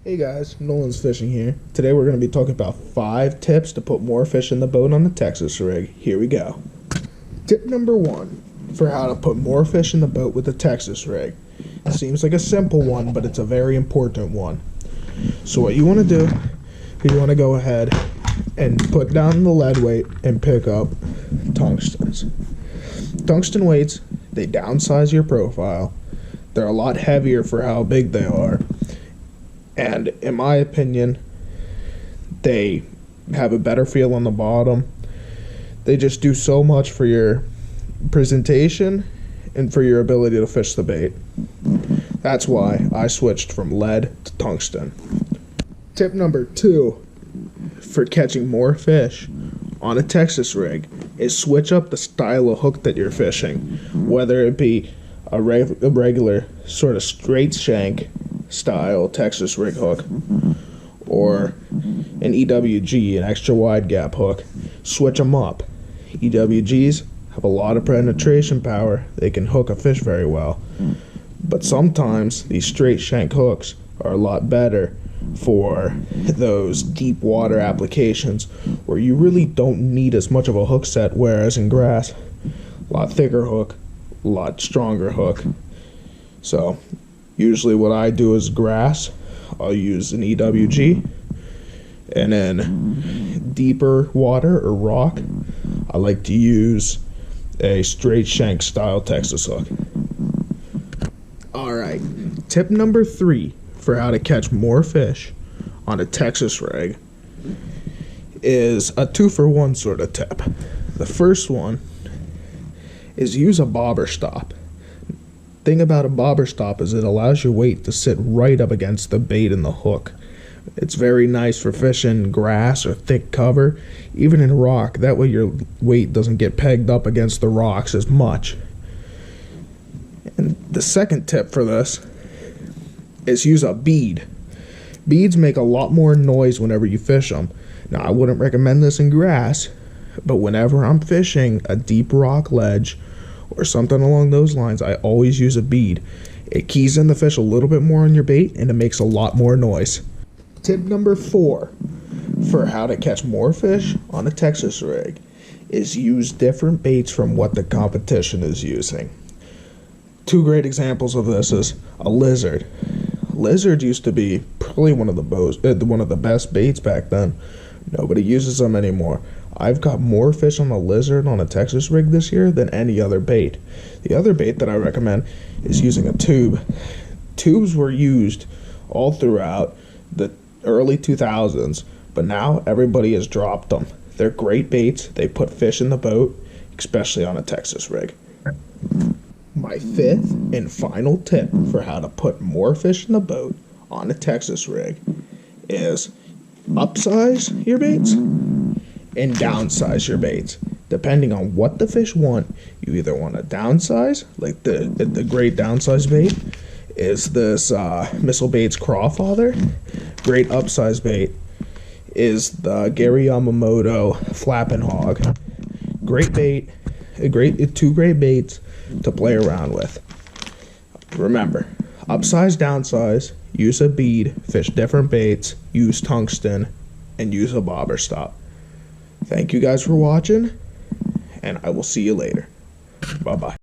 Hey guys, Nolan's Fishing here. Today we're going to be talking about 5 tips to put more fish in the boat on the Texas rig. Here we go. Tip number 1 for how to put more fish in the boat with the Texas rig. It seems like a simple one, but it's a very important one. So what you want to do, you want to go ahead and put down the lead weight and pick up tungstens. Tungsten weights, they downsize your profile. They're a lot heavier for how big they are. And in my opinion, they have a better feel on the bottom. They just do so much for your presentation and for your ability to fish the bait. That's why I switched from lead to tungsten. Tip number 2 for catching more fish on a Texas rig is switch up the style of hook that you're fishing, whether it be a regular sort of straight shank style Texas rig hook or an EWG, an extra wide gap hook. Switch them up. EWGs have a lot of penetration power. They can hook a fish very well, but sometimes these straight shank hooks are a lot better for those deep water applications where you really don't need as much of a hook set, whereas in grass, a lot thicker hook, a lot stronger hook. So usually what I do is grass, I'll use an EWG, and then deeper water or rock, I like to use a straight shank style Texas hook. Alright, tip number 3 for how to catch more fish on a Texas rig is a 2-for-1 sort of tip. The first one is use a bobber stop. Thing about a bobber stop is it allows your weight to sit right up against the bait and the hook. It's very nice for fishing grass or thick cover, even in rock. That way your weight doesn't get pegged up against the rocks as much. And the second tip for this is use a bead. Beads make a lot more noise whenever you fish them. Now, I wouldn't recommend this in grass, but whenever I'm fishing a deep rock ledge or something along those lines, I always use a bead. It keys in the fish a little bit more on your bait, and it makes a lot more noise. Tip number 4 for how to catch more fish on a Texas rig is use different baits from what the competition is using. 2 great examples of this is a lizard. Lizard used to be probably one of the best baits back then. Nobody uses them anymore. I've got more fish on a lizard on a Texas rig this year than any other bait. The other bait that I recommend is using a tube. Tubes were used all throughout the early 2000s, but now everybody has dropped them. They're great baits. They put fish in the boat, especially on a Texas rig. My 5th and final tip for how to put more fish in the boat on a Texas rig is upsize your baits and downsize your baits. Depending on what the fish want, you either want to downsize, like the great downsize bait is this Missile Baits Crawfather. Great upsize bait is the Gary Yamamoto Flappin' Hog. Great bait, 2 great baits to play around with. Remember, upsize, downsize, use a bead, fish different baits, use tungsten, and use a bobber stop. Thank you guys for watching, and I will see you later. Bye-bye.